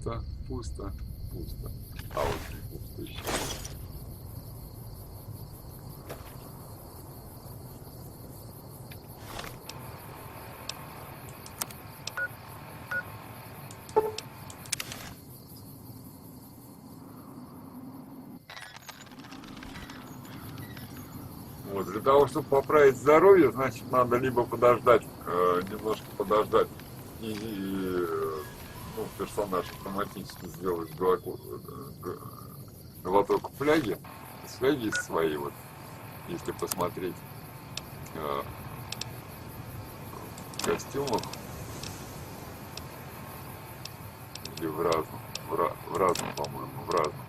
пусто, пусто, пусто. А вот не пусто еще. Вот, для того, чтобы поправить здоровье, значит, надо либо подождать, немножко подождать, и ну, персонаж автоматически сделает глоток фляги. Из фляги своей, вот, если посмотреть в костюмах, или в разном, по-моему, в разном,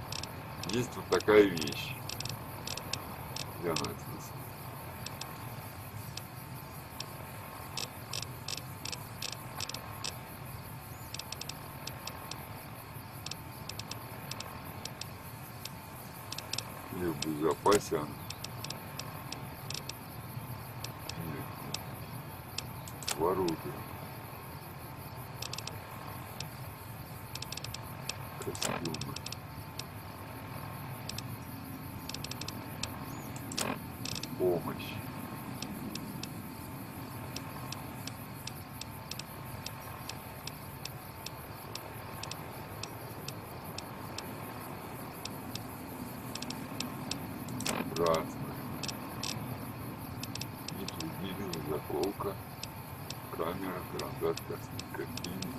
есть вот такая вещь. Где она здесь? Или в безопасе она? Нет, в оружии. Костюмы. Помощь. Разные. Нетрудительная заколка. Камера, карандаш, картина.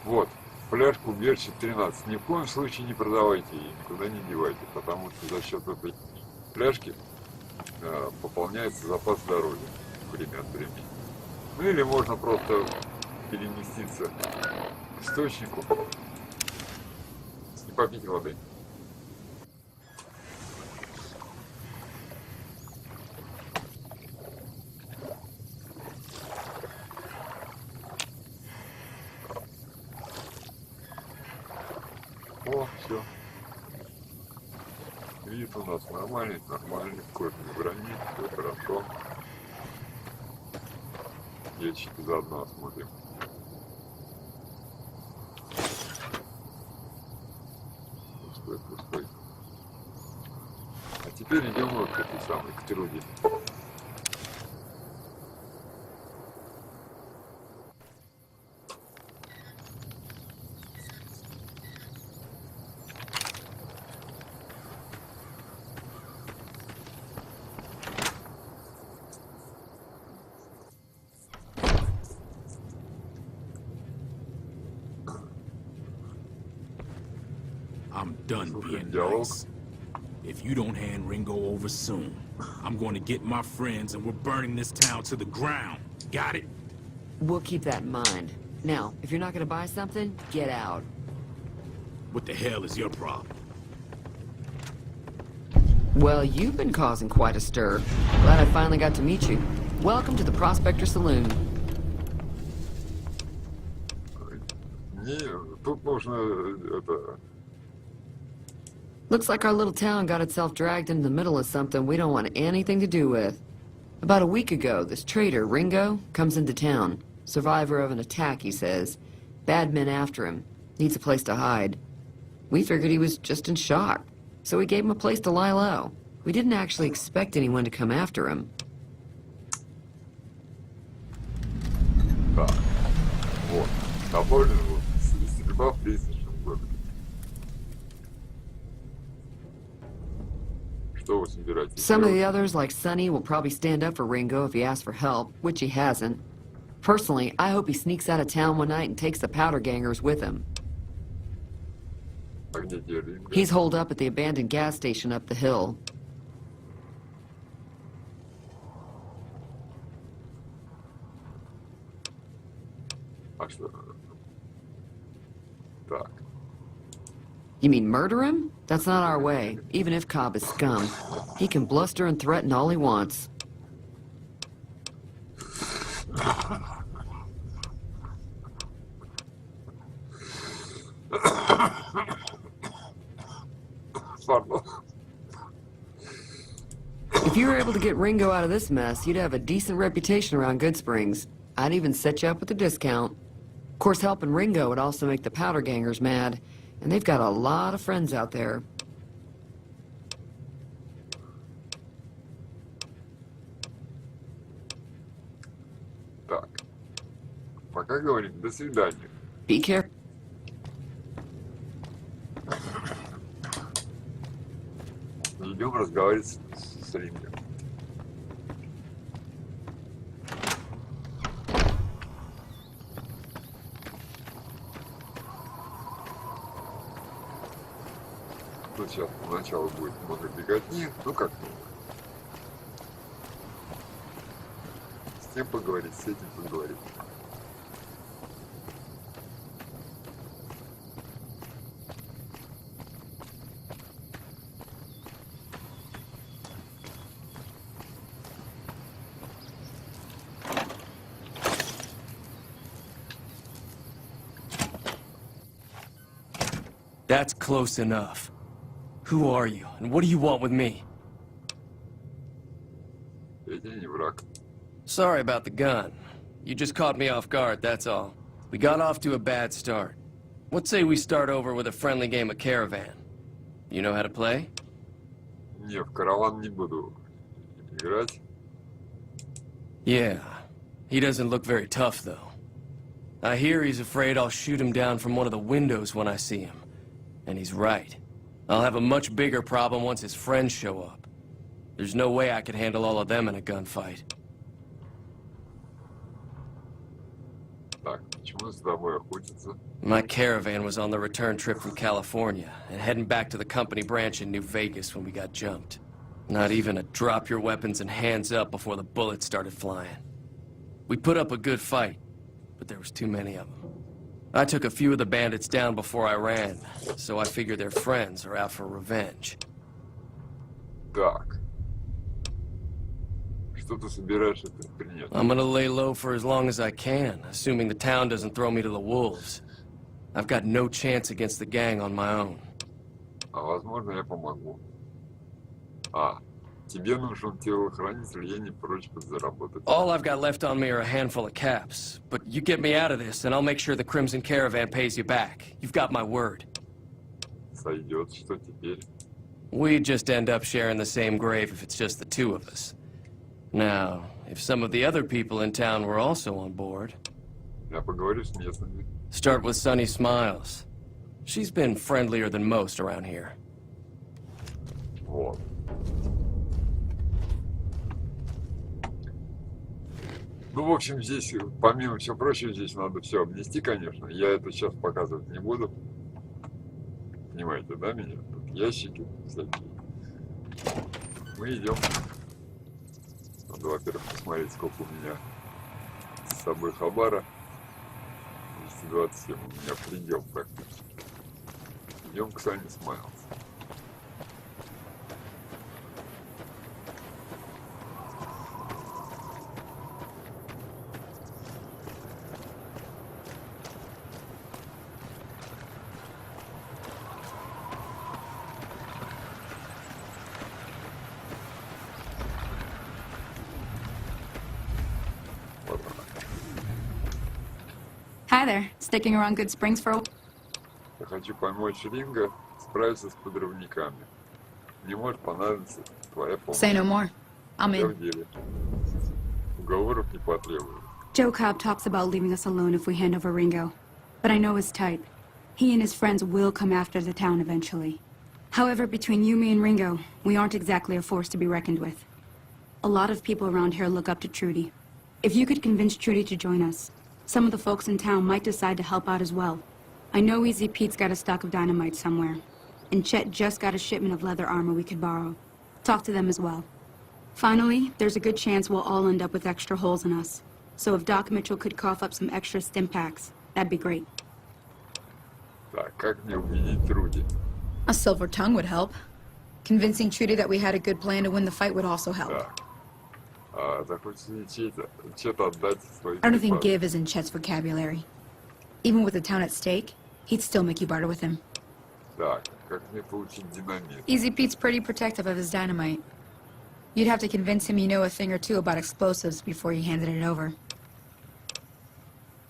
Вот, фляжку убежище 13. Ни в коем случае не продавайте ее, никуда не девайте, потому что за счет этой фляжки пополняется запас здоровья время от времени. Ну или можно просто переместиться к источнику и попить воды. О, все. Вид у нас нормальный, кожаный броник, все хорошо. Ящики заодно осмотрим. Пустой, пустой. А теперь идем вот к этой самой, к Труде. I'm done being nice. If you don't hand Ringo over soon, I'm going to get my friends and we're burning this town to the ground. Got it? We'll keep that in mind. Now, if you're not gonna buy something, get out. What the hell is your problem? Well, you've been causing quite a stir. Glad I finally got to meet you. Welcome to the Prospector Saloon. Не, тут нужно это... Looks like our little town got itself dragged into the middle of something we don't want anything to do with. About a week ago, this traitor, Ringo, comes into town. Survivor of an attack, he says. Bad men after him. Needs a place to hide. We figured he was just in shock, so we gave him a place to lie low. We didn't actually expect anyone to come after him. Так, вот. Довольно вот. Стрельба в лестничном городе. Что вы собираетесь Some of делать? the others, like Sonny, will probably stand up for Ringo if he asks for help, which he hasn't. Personally, I hope he sneaks out of town one night and takes the powder gangers with him. А где те Ринго? He's holed up at the abandoned gas station up the hill. А что? Так. You mean murder him? That's not our way, even if Cobb is scum. He can bluster and threaten all he wants. Пардон. If you were able to get Ringo out of this mess, you'd have a decent reputation around Goodsprings. I'd even set you up with a discount. Of course, helping Ringo would also make the powder gangers mad, and they've got a lot of friends out there. Так. Пока говорим, до свидания. Be careful. Идем разговаривать с Рингом. Тут сейчас поначалу будет много беготни, ну как-то. С тем поговорить, с этим поговорить. That's close enough. Who are you, and what do you want with me? Я тебе не враг. Sorry about the gun. You just caught me off guard, that's all. We got off to a bad start. What say we start over with a friendly game of Caravan? You know how to play? Не, в караван не буду играть. Yeah. He doesn't look very tough, though. I hear he's afraid I'll shoot him down from one of the windows when I see him. And he's right. I'll have a much bigger problem once his friends show up. There's no way I could handle all of them in a gunfight. Так, почему за тобой охотятся? My caravan was on the return trip from California and heading back to the company branch in New Vegas when we got jumped. Not even a drop your weapons and hands up before the bullets started flying. We put up a good fight, but there was too many of them. I took a few of the bandits down before I ran, so I figure their friends are out for revenge. Так. Что ты собираешься предпринять? I'm gonna lay low for as long as I can, assuming the town doesn't throw me to the wolves. I've got no chance against the gang on my own. А возможно, я помогу. А, тебе нужен телохранитель, я не прочь подзаработать. All I've got left on me are a handful of caps, but you get me out of this and I'll make sure the Crimson Caravan pays you back. You've got my word. Сойдет, что теперь? We'd just end up sharing the same grave if it's just the two of us. Now, if some of the other people in town were also on board... Я поговорю с местными. Start with Sunny Smiles. She's been friendlier than most around here. Вот. Ну, в общем, здесь, помимо всего прочего, здесь надо все обнести, конечно. Я это сейчас показывать не буду. Понимаете, да, меня? Тут ящики всякие. Мы идем. Надо, во-первых, посмотреть, сколько у меня с собой хабара. 227 у меня предел практически. Идем к Sunny Smiles. Hi there. Sticking around Gudsprings for a... Я хочу помочь Ринго справиться с подрывниками. Мне может понадобиться твоя помощь. Say no more. I'm Я в in. деле. Уговоров не потребую. Joe Cobb talks about leaving us alone if we hand over Ringo. But I know his type. He and his friends will come after the town eventually. However, between you, me, and Ringo, we aren't exactly a force to be reckoned with. A lot of people around here look up to Trudy. If you could convince Trudy to join us, some of the folks in town might decide to help out as well. I know Easy Pete's got a stock of dynamite somewhere. And Chet just got a shipment of leather armor we could borrow. Talk to them as well. Finally, there's a good chance we'll all end up with extra holes in us. So if Doc Mitchell could cough up some extra stim packs, that'd be great. Так, как мне убедить Труди? A silver tongue would help. Convincing Trudy that we had a good plan to win the fight would also help. Так. Захочется Чета отдать свои I don't think припасы. give is in Chet's vocabulary. Even with the town at stake, he'd still make you barter with him. Так, как мне получить динамит? Easy Pete's pretty protective of his dynamite. You'd have to convince him you know a thing or two about explosives before you handed it over.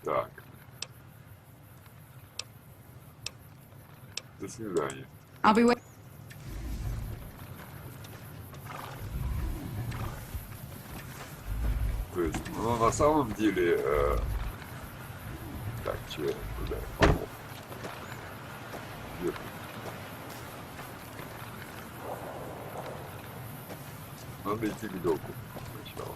Так. До свидания. I'll be waiting. То есть, ну, на самом деле... Так, че я туда попал? Вверх. Надо идти к доку сначала.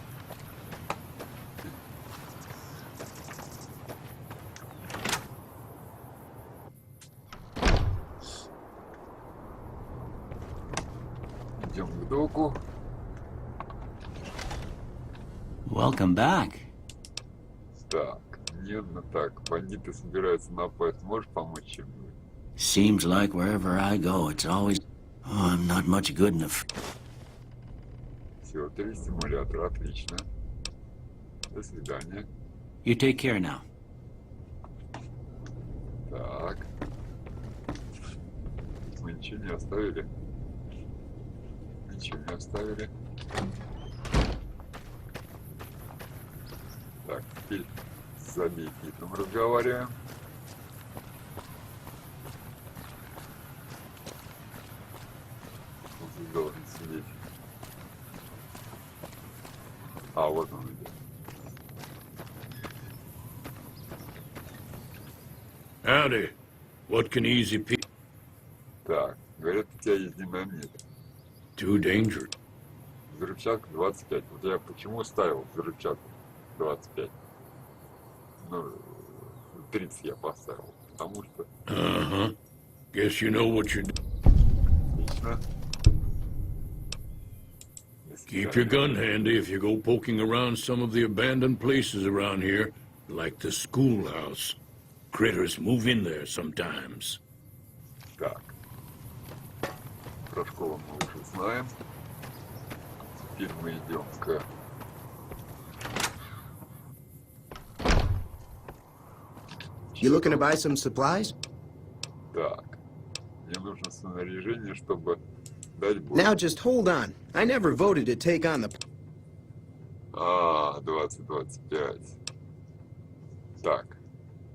Идем к доку. Welcome back. Так, нервно так. Бандиты собираются напасть. Можешь помочь чем-нибудь? Seems like wherever I go, it's always... Oh, I'm not much good enough. Все, 3 стимулятора, отлично. До свидания. You take care now. Так. Мы ничего не оставили. Ничего не оставили. Так, теперь с забейкитом разговариваем. Он здесь должен сидеть. А, вот он идет. Howdy. What can easy people... Так, говорят, у тебя есть динамит. Too dangerous. Взрывчатка 25. Вот я почему ставил взрывчатку 25? Ну, 30 я поставил. Потому что... Uh-huh. Guess you know what you're doing. Отлично. Keep your gun handy if you go poking around some of the abandoned places around here, like the schoolhouse. Critters move in there sometimes. Так. Про школу мы уже знаем. Теперь мы идем к... You looking to buy some supplies? Так. Мне нужно снаряжение, чтобы дать бой. Now just hold on. I never voted to take on the... А, 20-25. Так.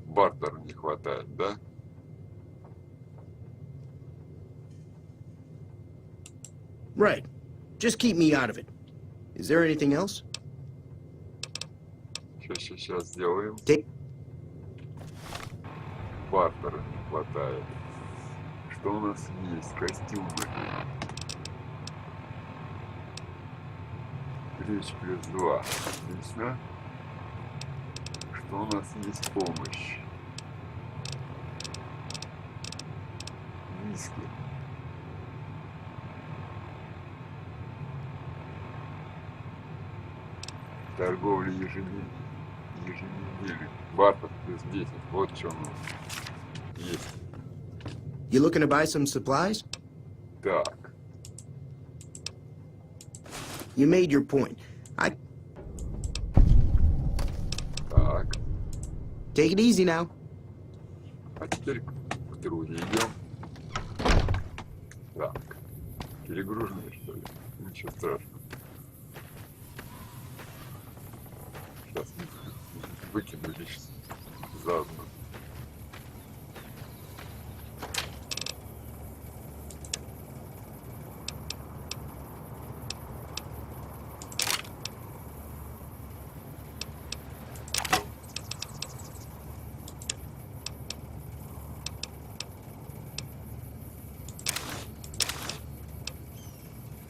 Бартера не хватает, да? Right. Just keep me out of it. Is there anything else? Сейчас сделаем. Take... Бартера не хватает. Что у нас есть? Костюмы. Речь +2. Отлично. Что у нас есть? Помощь. Виски. Торговля еженедельно. Бартер +10. Вот что у нас есть. You looking to buy some supplies? Так. You made your point. I... Так. Take it easy now. А теперь к труде идем. Так. Перегружены, что ли? Ничего страшного. Сейчас выкину лишь заодно.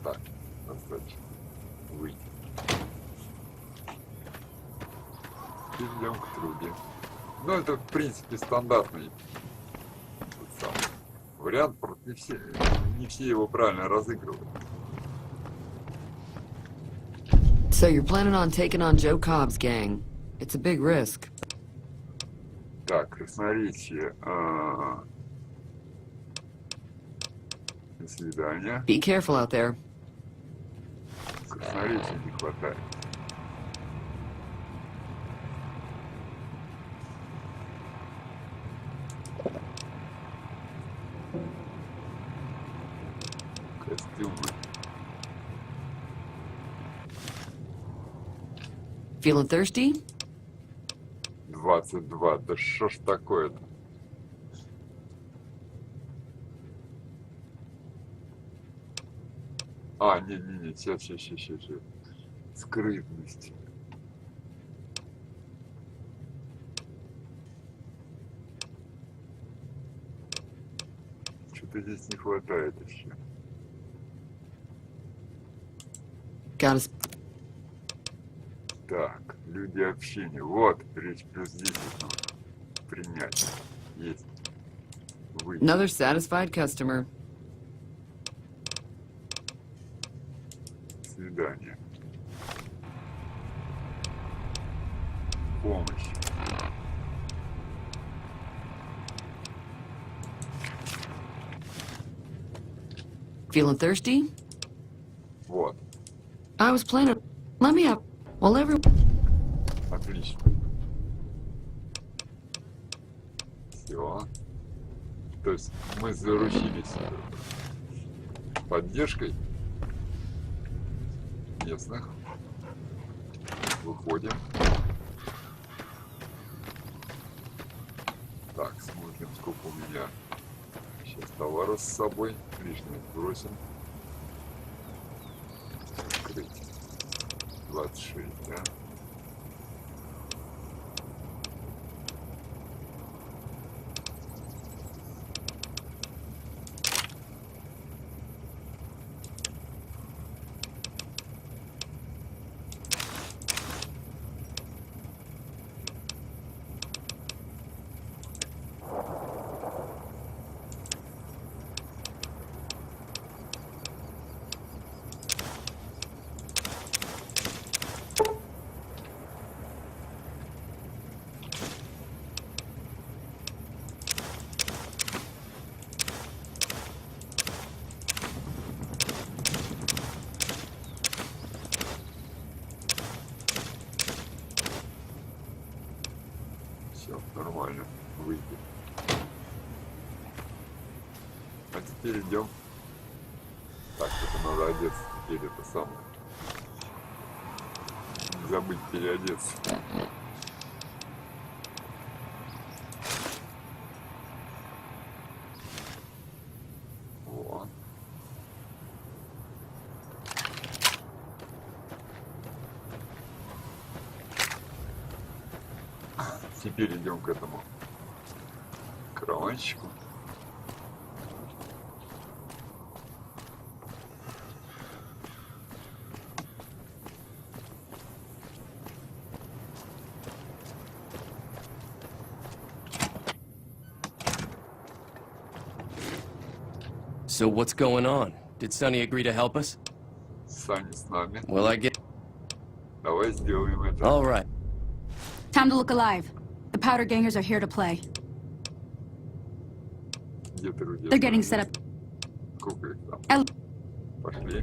Так, достаточно. Выйти. Идем к трубе. Ну, это, в принципе, стандартный тот самый вариант. Просто не все его правильно разыгрывают. So you're planning on taking on Joe Cobb's gang. It's a big risk. Так, красноречие. До свидания. Be careful out there. Красноречия не хватает. Костюмы. Feeling thirsty? 22. Да что ж такое-то? А, не, сейчас. Скрытность. Что-то здесь не хватает еще. Got us. Так, люди общения. Вот, речь плюс 10 нужно принять. Есть. Выйти. Another satisfied customer. Свидание. Помощь. Feeling thirsty? Вот. I was planning. Let me up. Well, every. Отлично. Все. То есть мы заручились поддержкой местных. Выходим. Так, смотрим, сколько у меня сейчас товара с собой. Лишнее сбросим. Открыть. 26, да? Все, нормально. Выйдет. А теперь идем. Так, это надо одеться. Теперь это самое. Не забыть переодеться. Вот. Теперь идем к этому караванчику. So what's going on? Did Sonny agree to help us? Сани с нами. Well, I get... Давай сделаем это. All right. Time to look alive. The powder gangers are here to play. Где ты, Руди? They're getting set up. Сколько их там? El- Пошли.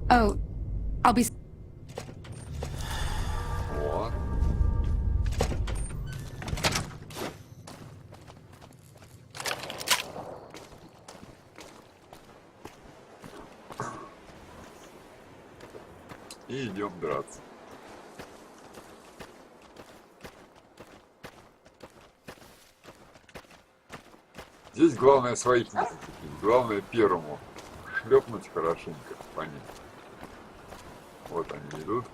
Oh, I'll be... Вот. И идем драться. Здесь главное своих не зацепить. Главное первому шлепнуть хорошенько по ним. Вот они идут.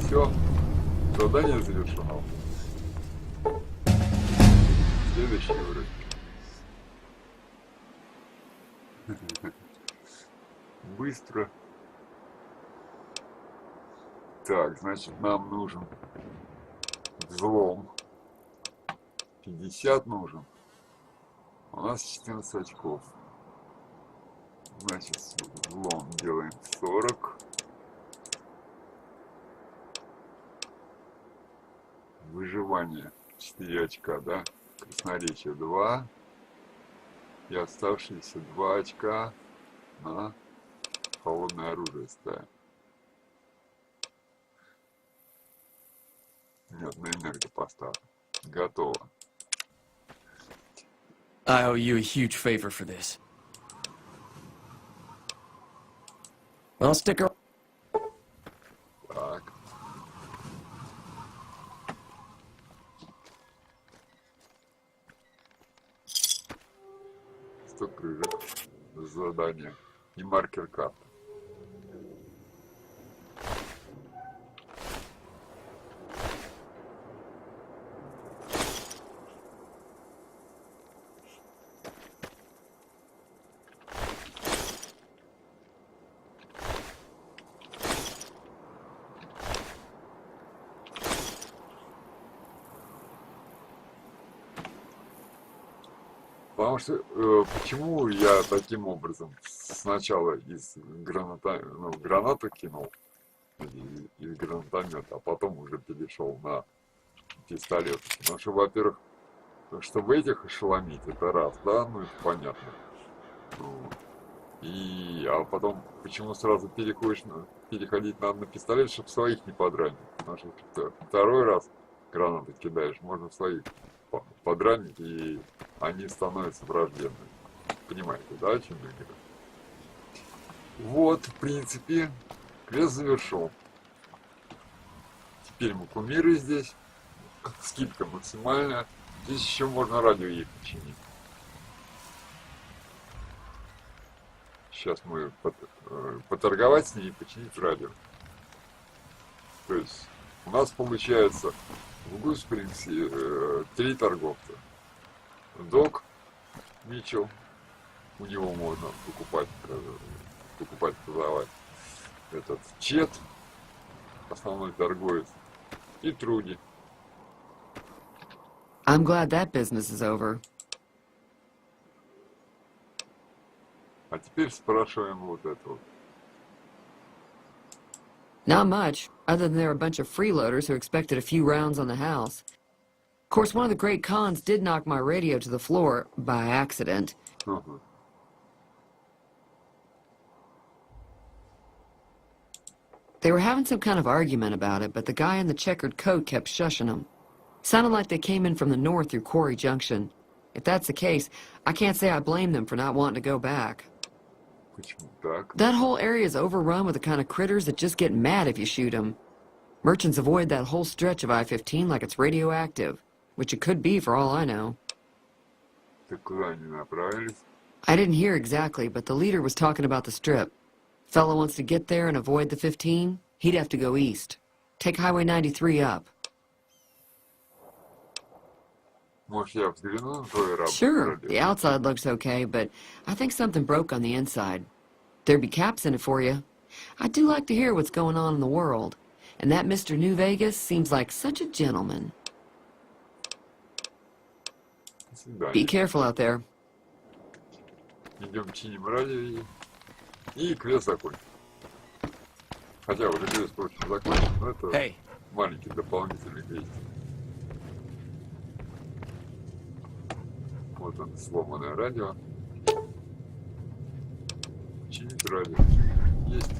Все, задание завершено. Следующий уровень. Быстро. Так, значит, нам нужен взлом. 50 нужен. У нас 14 очков. Значит, взлом делаем 40. Выживание 4 очка, да? Красноречие 2. И оставшиеся 2 очка на холодное оружие ставим. Нет, на энергопостав. Готово. I owe you a huge favor for this. I'll stick around. Так. Сто крыльев. Задание. И маркер карты. Потому что, почему я таким образом сначала из гранату кинул, из гранатомета, а потом уже перешел на пистолет. Потому что, во-первых, чтобы этих ошеломить, это раз, да, ну это понятно. Вот. А потом, почему сразу переходить надо на пистолет, чтобы своих не подранить. Потому что второй раз гранаты кидаешь, можно своих подранить, и они становятся враждебными. Понимаете, да, о чем я говорю? Вот, в принципе, квест завершен. Теперь мы кумиры здесь. Скидка максимальная. Здесь еще можно радио ей починить. Сейчас мы поторговать с ней и починить радио. То есть у нас получается в Гудспрингсе 3 торговца. Док, Митчелл, у него можно покупать, продавать. Этот Чет, основной торговец, и Труди. I'm glad that business is over. А теперь спрашиваем вот это вот. Not much, other than there are a bunch of freeloaders who expected a few rounds on the house. Of course, one of the great cons did knock my radio to the floor by accident. Ага. They were having some kind of argument about it, but the guy in the checkered coat kept shushing them. Sounded like they came in from the north through Quarry Junction. If that's the case, I can't say I blame them for not wanting to go back. Почему так? That whole area is overrun with the kind of critters that just get mad if you shoot them. Merchants avoid that whole stretch of I-15 like it's radioactive, which it could be for all I know. Так куда они направились? I didn't hear exactly, but the leader was talking about the strip. Fella wants to get there and avoid the 15, he'd have to go east. Take Highway 93 up. Может, я взгляну на твой радио? Sure, the outside looks okay, but I think something broke on the inside. There'd be caps in it for you. I do like to hear what's going on in the world. And that Mr. New Vegas seems like such a gentleman. До свидания. Be careful out there. Идем чиним радио и квест закончен. Хотя уже квест, впрочем, закончен, но это Hey. маленький дополнительный квест. Вот он, сломанное радио. Чинить радио. Есть.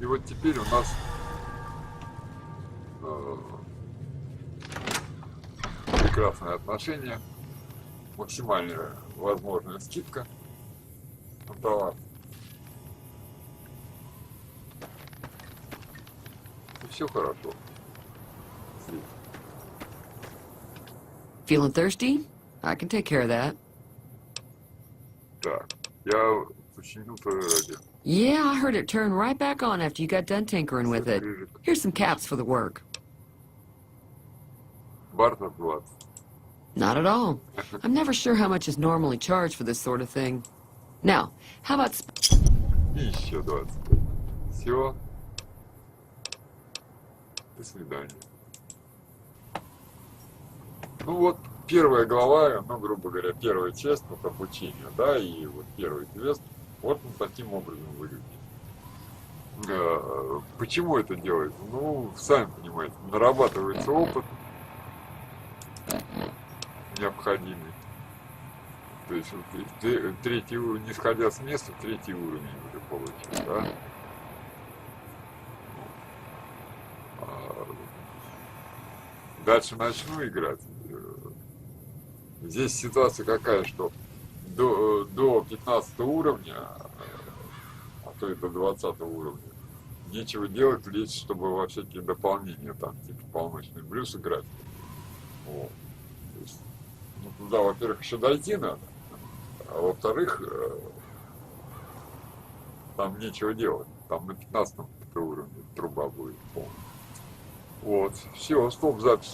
И вот теперь у нас прекрасное отношение, максимальная возможная скидка на товар. И все хорошо. Здесь. Feeling thirsty? I can take care of that. Так, я починил твое радио. Yeah, I heard it turn right back on after you got done tinkering with it. Here's some caps for the work. Барта 20. Not at all. I'm never sure how much is normally charged for this sort of thing. Now, how about... И еще 20. Все. До свидания. Ну вот, первая глава, ну, грубо говоря, первая часть, вот обучение, да, и вот первый квест, вот он таким образом выглядит. Почему это делается? Ну, сами понимаете, нарабатывается опыт необходимый. То есть вот, третий уровень, не сходя с места, третий уровень уже получил, да? Дальше начну играть. Здесь ситуация какая, что до 15 уровня, а то и до 20 уровня, нечего делать, лечь, чтобы во всякие дополнения, там, типа полночный блюз играть. Вот. То есть, ну, туда, во-первых, еще дойти надо, а во-вторых, там нечего делать. Там на 15 уровне труба будет полная. Вот, все, стоп запись.